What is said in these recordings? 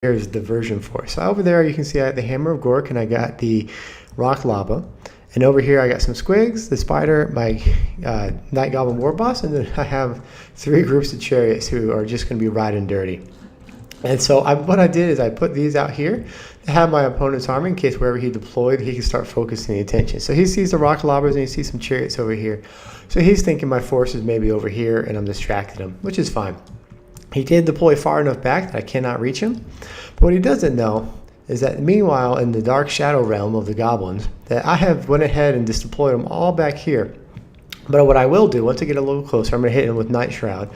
here's the version for. So over there you can see I got the Hammer of Gork and I got the Rock Lava. And over here I got some squigs, the spider, my Night Goblin War Boss, and then I have 3 groups of chariots who are just going to be riding dirty. And so what I did is I put these out here to have my opponent's army in case wherever he deployed, he can start focusing the attention. So he sees the rock lobbers and he sees some chariots over here. So he's thinking my forces may be over here and I'm distracting him, which is fine. He did deploy far enough back that I cannot reach him. But what he doesn't know is that meanwhile in the dark shadow realm of the goblins, that I have went ahead and just deployed them all back here. But what I will do, once I get a little closer, I'm going to hit him with Night Shroud.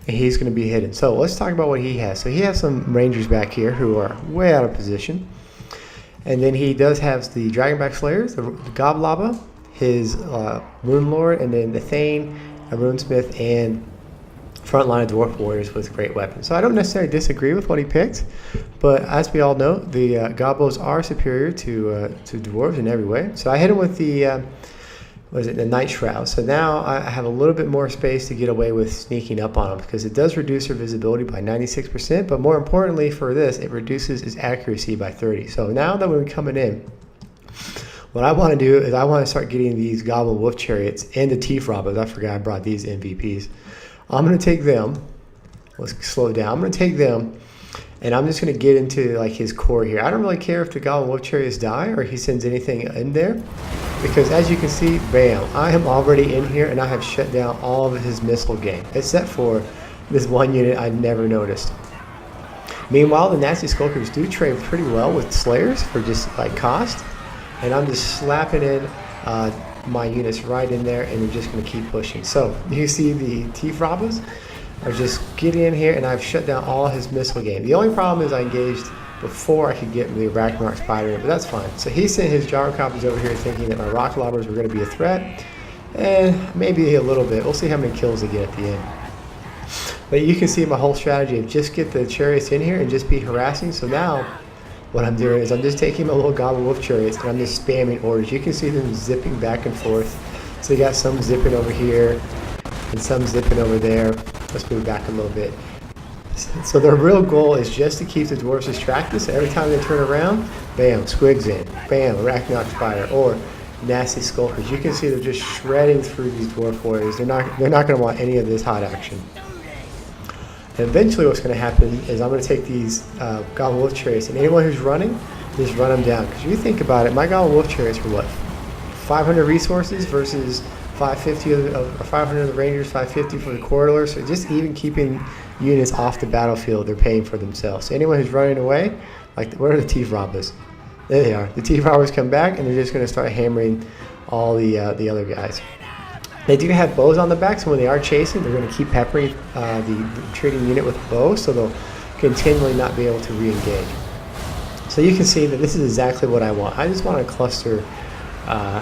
And he's going to be hidden. So let's talk about what he has. So he has some rangers back here who are way out of position. And then he does have the Dragonback Slayers, the Goblaba, his Rune Lord, and then the Thane, a Runesmith, and front line of Dwarf Warriors with great weapons. So I don't necessarily disagree with what he picked, but as we all know, the Goblos are superior to Dwarves in every way. So I hit him with the the Night Shroud. So now I have a little bit more space to get away with sneaking up on him because it does reduce her visibility by 96%, but more importantly for this, it reduces his accuracy by 30. So now that we're coming in, what I want to do is I want to start getting these Goblin Wolf Chariots and the Teeth Robbers. I forgot I brought these MVPs. I'm going to take them. Let's slow down. I'm going to take them and I'm just going to get into like his core here. I don't really care if the Goblin Wolf Chariots die or he sends anything in there. Because as you can see, bam, I am already in here and I have shut down all of his missile game, except for this one unit I never noticed. Meanwhile, the Nasty Skulkers do trade pretty well with Slayers for just like cost. And I'm just slapping in my units right in there and we're just going to keep pushing. So you see the Teeth Robbers are just getting in here and I've shut down all his missile game. The only problem is I engaged before I could get the Ragnarok Spider in, but that's fine. So he sent his Gyrocopters over here thinking that my Rock Lobbers were going to be a threat, and maybe a little bit. We'll see how many kills they get at the end. But you can see my whole strategy of just get the chariots in here and just be harassing. So now what I'm doing is I'm just taking my little Goblin Wolf Chariots and I'm just spamming orders. You can see them zipping back and forth. So you got some zipping over here and some zipping over there. Let's move back a little bit. So their real goal is just to keep the dwarves distracted. So every time they turn around, bam, Squigs in, bam, Ragnarok Spider, or Nasty Skulkers. You can see they're just shredding through these dwarf warriors. They're not going to want any of this hot action. And eventually, what's going to happen is I'm going to take these Goblin Wolf Chariots, and anyone who's running, just run them down. Because if you think about it, my Goblin Wolf Chariots were what, 500 resources versus 550 or 500 of the Rangers, 550 for the Corridor. So just even keeping units off the battlefield, they're paying for themselves. So anyone who's running away, like where are the Teeth Robbers? There they are. The Teeth Robbers come back and they're just going to start hammering all the other guys. They do have bows on the back, so when they are chasing, they're going to keep peppering the retreating unit with bows, so they'll continually not be able to re-engage. So you can see that this is exactly what I want. I just want to cluster,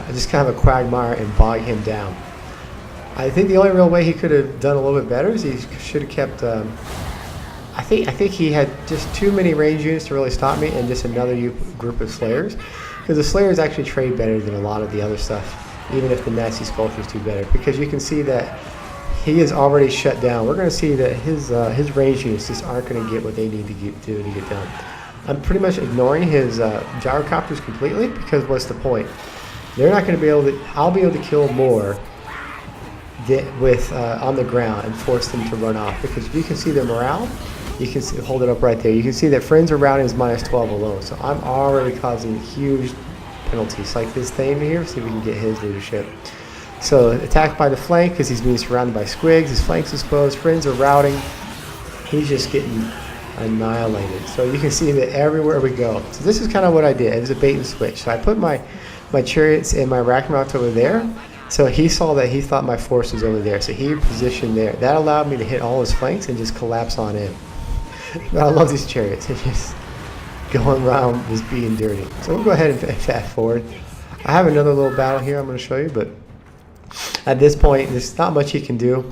just kind of a quagmire and bog him down. I think the only real way he could have done a little bit better is he should have kept. I think he had just too many range units to really stop me, and just another group of Slayers, because the Slayers actually trade better than a lot of the other stuff, even if the Nasty Skulkers do better. Because you can see that he is already shut down. We're going to see that his range units just aren't going to get what they need to get done. I'm pretty much ignoring his Gyrocopters completely, because what's the point? They're not going to be able to. I'll be able to kill more with on the ground and force them to run off, because if you can see their morale, you can see, hold it up right there, you can see that friends are routing is -12 alone, so I'm already causing huge penalties. Like this thing here, see if we can get his leadership. So attacked by the flank because he's being surrounded by squigs, his flank's exposed, friends are routing, he's just getting annihilated. So you can see that everywhere we go. So this is kind of what I did. It was a bait and switch. So I put my chariots and my Ragnarok over there. So he saw that he thought my force was over there, so he positioned there. That allowed me to hit all his flanks and just collapse on in. But I love these chariots. They're just going around just being dirty. So we'll go ahead and fast forward. I have another little battle here I'm going to show you, but at this point, there's not much he can do.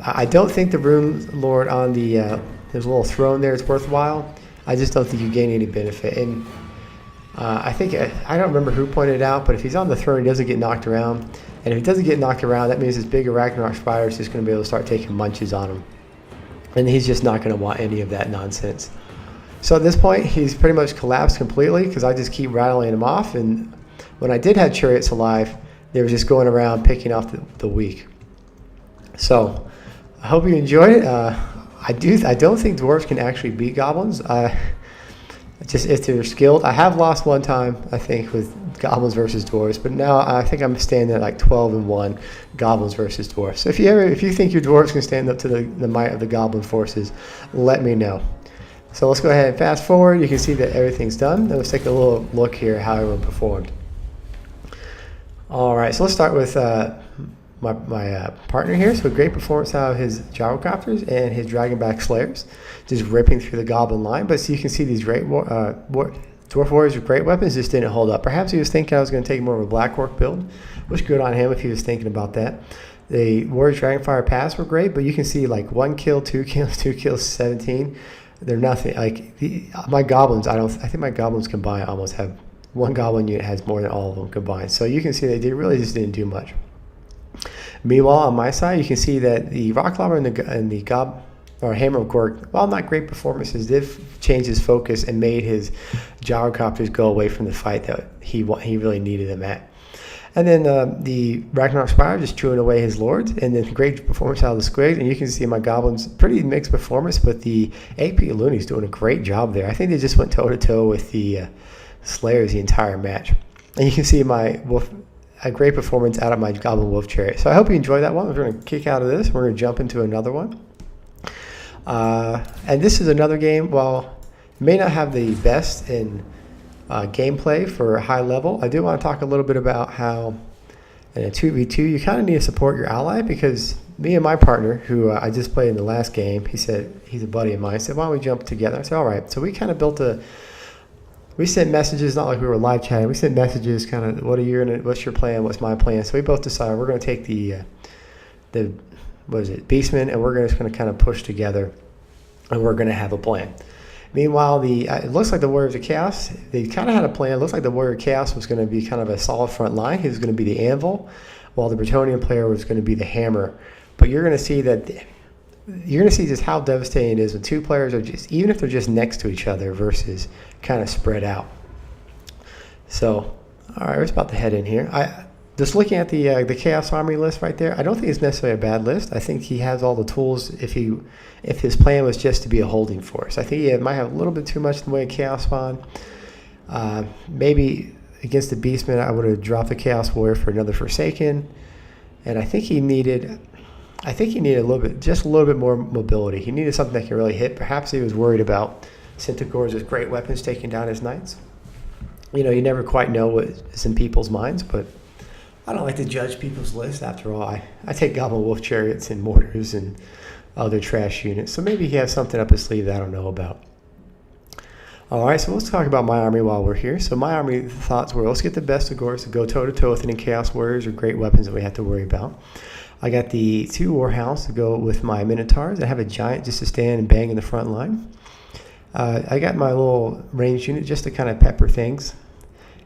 I don't think the Rune Lord on the his little throne there is worthwhile. I just don't think you gain any benefit. And I don't remember who pointed it out, but if he's on the throne, he doesn't get knocked around. And if he doesn't get knocked around, that means this big Ragnarok Spider is just going to be able to start taking munches on him. And he's just not going to want any of that nonsense. So at this point, he's pretty much collapsed completely because I just keep rattling him off. And when I did have chariots alive, they were just going around picking off the weak. So I hope you enjoyed it. I don't think dwarves can actually beat goblins. Just if they're skilled. I have lost one time, I think, with goblins versus dwarves, but now I think I'm standing at like 12-1 goblins versus dwarves. So if you think your dwarves can stand up to the might of the goblin forces, let me know. So let's go ahead and fast forward. You can see that everything's done. Let's take a little look here at how everyone performed. All right, so let's start with my partner here. So a great performance out of his gyrocopters and his dragonback slayers, just ripping through the goblin line. But so you can see these great dwarf warriors with great weapons just didn't hold up. Perhaps he was thinking I was going to take more of a black orc build, which good on him if he was thinking about that. The warriors dragonfire paths were great, but you can see like 1 kill, 2 kills, 2 kills, 17. They're nothing. Like my goblins, I think my goblins combined almost have one goblin unit has more than all of them combined. So you can see they really just didn't do much. Meanwhile, on my side, you can see that the Rock Lobber and the Hammer of Gork, while not great performances, did change his focus and made his gyrocopters go away from the fight that he really needed them at. And then the Ragnarok Spire just chewing away his lords, and then great performance out of the squigs. And you can see my goblins, pretty mixed performance, but the AP Looney's doing a great job there. I think they just went toe-to-toe with the Slayers the entire match. And you can see my wolf. A great performance out of my Goblin Wolf Chariot. So I hope you enjoyed that one. We're going to kick out of this. We're going to jump into another one. And this is another game. While it may not have the best in gameplay for a high level, I do want to talk a little bit about how in a 2v2 you kind of need to support your ally, because me and my partner, who I just played in the last game, he said, he's a buddy of mine, said, why don't we jump together? I said, all right. So we kind of built we sent messages, not like we were live chatting. We sent messages, kind of, what's your plan? What's my plan? So we both decided we're going to take the Beastmen, and we're just going to kind of push together, and we're going to have a plan. Meanwhile, it looks like the Warriors of Chaos, they kind of had a plan. It looks like the Warrior of Chaos was going to be kind of a solid front line. He was going to be the anvil, while the Bretonnian player was going to be the hammer. But you're going to see just how devastating it is when two players are just, even if they're just next to each other, versus kind of spread out. So, all right, we're about to head in here. Just looking at the Chaos Army list right there, I don't think it's necessarily a bad list. I think he has all the tools if his plan was just to be a holding force. I think he might have a little bit too much in the way of Chaos Spawn. Maybe against the Beastmen, I would have dropped the Chaos Warrior for another Forsaken. And I think he needed a little bit more mobility. He needed something that can really hit. Perhaps he was worried about Centaurs with great weapons taking down his knights. You never quite know what is in people's minds, but I don't like to judge people's lists. After all, I take Goblin Wolf Chariots and Mortars and other trash units. So maybe he has something up his sleeve that I don't know about. All right, so let's talk about my army while we're here. So my army thoughts were, let's get the best of Gors to go toe-to-toe with any Chaos Warriors or great weapons that we have to worry about. I got the 2 Warhounds to go with my Minotaurs. I have a Giant just to stand and bang in the front line. I got my little ranged unit just to kind of pepper things.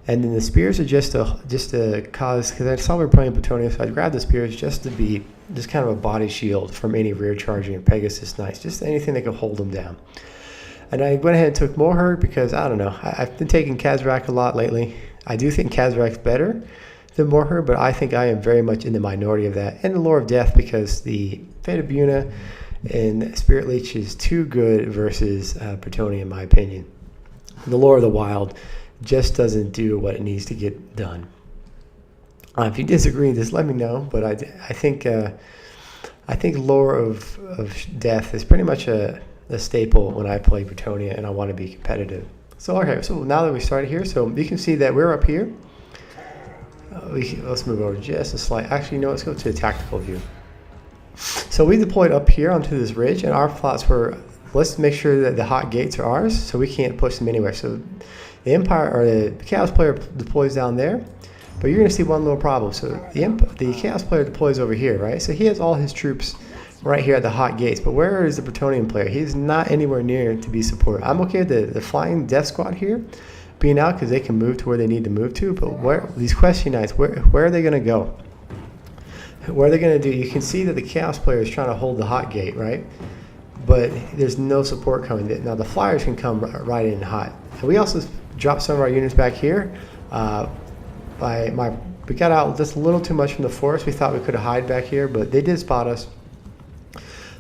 And then the Spears are just to cause, because I saw we were playing Plutonium, so I grabbed the Spears just to be just kind of a body shield from any rear charging Pegasus Knights, just anything that could hold them down. And I went ahead and took Moorherd because, I don't know, I've been taking Kazrak a lot lately. I do think Kazrak's better than Moorherd, but I think I am very much in the minority of that. And the Lore of Death, because the Fate of Buna and Spirit Leech is too good versus Bretonnia, in my opinion. The Lore of the Wild just doesn't do what it needs to get done. If you disagree, just let me know. But I think Lore of Death is pretty much a staple when I play Bretonnia and I want to be competitive. So okay, so now that we started here, so you can see that we're up here. Let's move over just a slight. Actually, let's go to the tactical view. So we deployed up here onto this ridge, and our thoughts were, let's make sure that the hot gates are ours, so we can't push them anywhere. So the Empire or the Chaos player deploys down there, but you're going to see one little problem. So the Chaos player deploys over here, right? So he has all his troops right here at the hot gates, but where is the Bretonnian player? He's not anywhere near to be supported. I'm okay with the Flying Death Squad here being out because they can move to where they need to move to, but where these Question Knights, where are they going to go? What are they going to do? You can see that the Chaos player is trying to hold the hot gate, right? but there's no support coming in. Now the flyers can come right in hot. And we also dropped some of our units back here. We got out just a little too much from the forest. We thought we could hide back here, but they did spot us.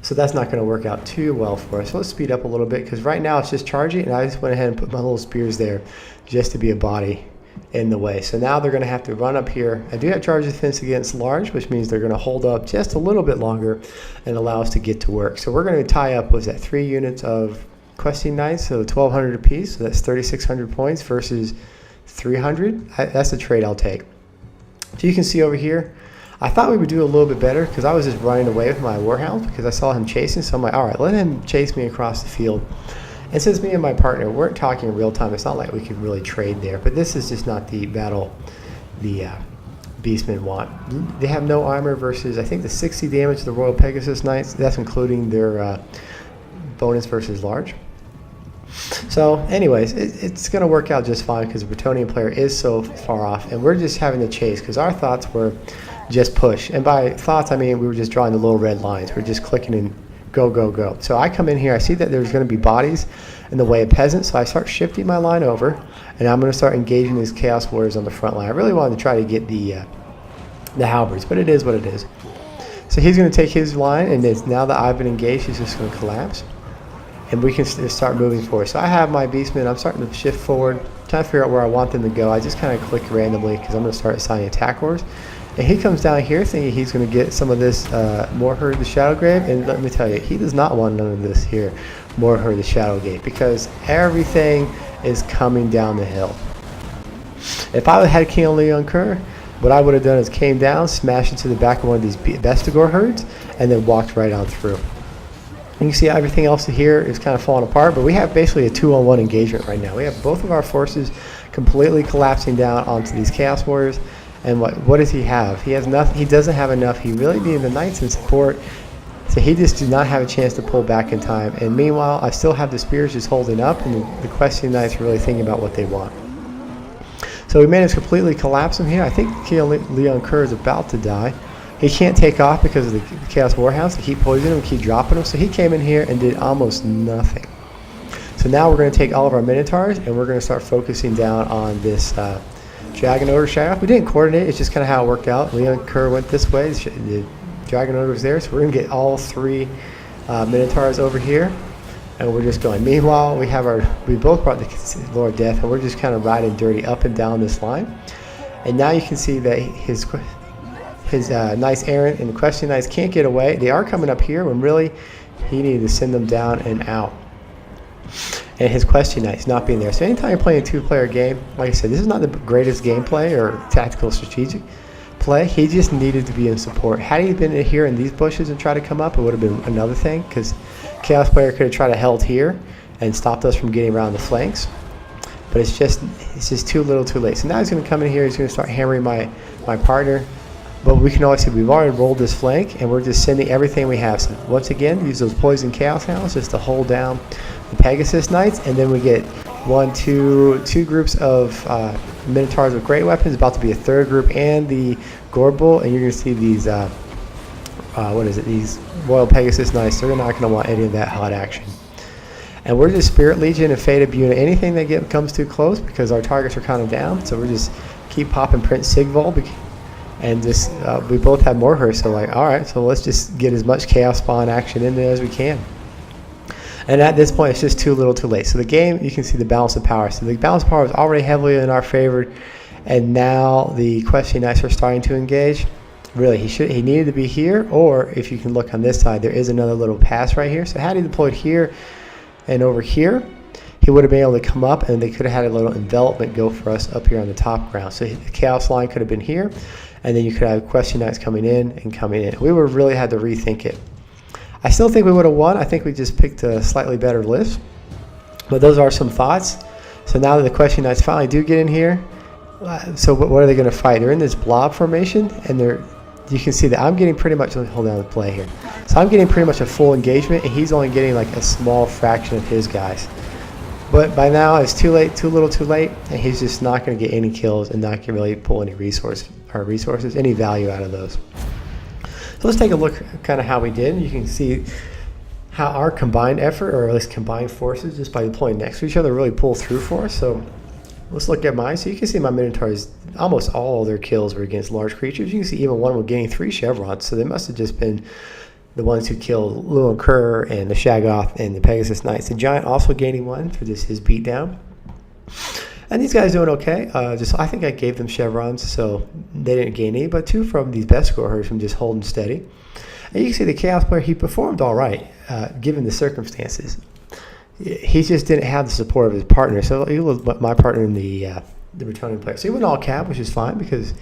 So that's not going to work out too well for us. So let's speed up a little bit, because right now it's just charging, and I just went ahead and put my little spears there just to be a body in the way. So now they're going to have to run up here. I do have charge defense against large, which means they're going to hold up just a little bit longer and allow us to get to work. So we're going to tie up, was that 3 units of questing knights, so 1,200 apiece. So that's 3,600 points versus 300. That's the trade I'll take. So you can see over here, I thought we would do a little bit better because I was just running away with my warhound because I saw him chasing. So I'm like, all right, let him chase me across the field. And since me and my partner weren't talking in real time, it's not like we could really trade there. But this is just not the battle the beastmen want. They have no armor versus, I think, the 60 damage to the Royal Pegasus Knights. That's including their bonus versus large. So anyways, it's going to work out just fine because the Bretonnian player is so far off. And we're just having to chase because our thoughts were just push. And by thoughts, I mean we were just drawing the little red lines. We're just clicking and go, go, go. So I come in here, I see that there's going to be bodies in the way of peasants, so I start shifting my line over, and I'm going to start engaging these Chaos Warriors on the front line. I really wanted to try to get the halberds, but it is what it is. So he's going to take his line, and now that I've been engaged, he's just going to collapse, and we can start moving forward. So I have my beastmen, I'm starting to shift forward, trying to figure out where I want them to go. I just kind of click randomly because I'm going to start assigning attack orders. And he comes down here thinking he's going to get some of this Moorherd the Shadowgrave, and let me tell you, he does not want none of this here, Moorherd the Shadowgate, because everything is coming down the hill. If I had King Leon Kerr, what I would have done is came down, smashed into the back of one of these Bestigor herds, and then walked right on through. And you can see everything else here is kind of falling apart, but we have basically a 2-on-1 engagement right now. We have both of our forces completely collapsing down onto these Chaos Warriors. And what does he have? He has nothing. He doesn't have enough. He really needed the knights in support, so he just did not have a chance to pull back in time. And meanwhile, I still have the spears just holding up, and the questing knights are really thinking about what they want. So we managed to completely collapse him here. I think Leon Kerr is about to die. He can't take off because of the Chaos Warhounds. They keep poisoning him, keep dropping him. So he came in here and did almost nothing. So now we're going to take all of our Minotaurs, and we're going to start focusing down on this Dragon Ogre Sheriff. We didn't coordinate, it's just kind of how it worked out. Leon Kerr went this way, the Dragon Ogre was there, so we're going to get all 3 Minotaurs over here, and we're just going. Meanwhile, we both brought the Lord Death, and we're just kind of riding dirty up and down this line. And now you can see that his nice errant and the questing knights can't get away. They are coming up here when really he needed to send them down and out. And his question knights not being there. So anytime you're playing a 2-player game, like I said, this is not the greatest gameplay or tactical strategic play. He just needed to be in support. Had he been here in these bushes and tried to come up, it would have been another thing, because Chaos player could have tried to held here and stopped us from getting around the flanks. But it's just too little too late. So now he's going to come in here, he's going to start hammering my partner. But we can always see we've already rolled this flank, and we're just sending everything we have. So once again, use those poison Chaos Hounds just to hold down the Pegasus Knights, and then we get two groups of Minotaurs with great weapons, about to be a 3rd group, and the Gorbel, and you're going to see these, these Royal Pegasus Knights. They're not going to want any of that hot action. And we're just Spirit Legion and Fate of Unit, anything that comes too close, because our targets are kind of down, so we're just keep popping Prince Sigvald. And just we both have Moorherd, so like, all right, so let's just get as much Chaos Spawn action in there as we can. And at this point, it's just too little too late. So the game, you can see the balance of power. So the balance of power is already heavily in our favor, and now the questing knights are starting to engage. Really, he needed to be here, or if you can look on this side, there is another little pass right here. So had he deployed here and over here, he would have been able to come up, and they could have had a little envelopment go for us up here on the top ground. So the Chaos line could have been here, and then you could have question knights coming in and coming in. We would really had to rethink it. I still think we would have won. I think we just picked a slightly better list, but those are some thoughts. So now that the question knights finally do get in here, so what are they going to fight? They're in this blob formation, and you can see that I'm getting pretty much, let me hold down the play here. So I'm getting pretty much a full engagement, and he's only getting like a small fraction of his guys. But by now it's too late, too little too late, and he's just not going to get any kills and not going to really pull any resources, any value out of those. So let's take a look at kind of how we did. You can see how our combined effort, or at least combined forces, just by deploying next to each other, really pull through for us. So let's look at mine. So you can see my Minotaurs, almost all of their kills were against large creatures. You can see even one was getting 3 chevrons. So they must have just been the ones who killed Llewellyn Kerr and the Shaggoth and the Pegasus Knights. The Giant also gaining 1 for just his beatdown. And these guys doing okay. I think I gave them chevrons, so they didn't gain any, but 2 from these best scorers from just holding steady. And you can see the Chaos player, he performed all right, given the circumstances. He just didn't have the support of his partner. So he was my partner in the Bretonnian player. So he went all cap, which is fine, because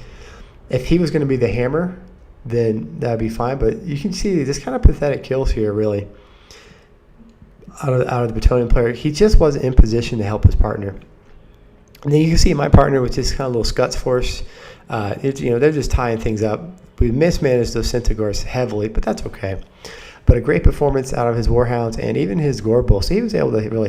if he was going to be the hammer, then that would be fine. But you can see this kind of pathetic kills here, really, out of the Bretonnian player. He just wasn't in position to help his partner. And then you can see my partner with this kind of little Scuts force. They're just tying things up. We mismanaged those Centaurs heavily, but that's okay. But a great performance out of his Warhounds and even his Gorbel. So he was able to really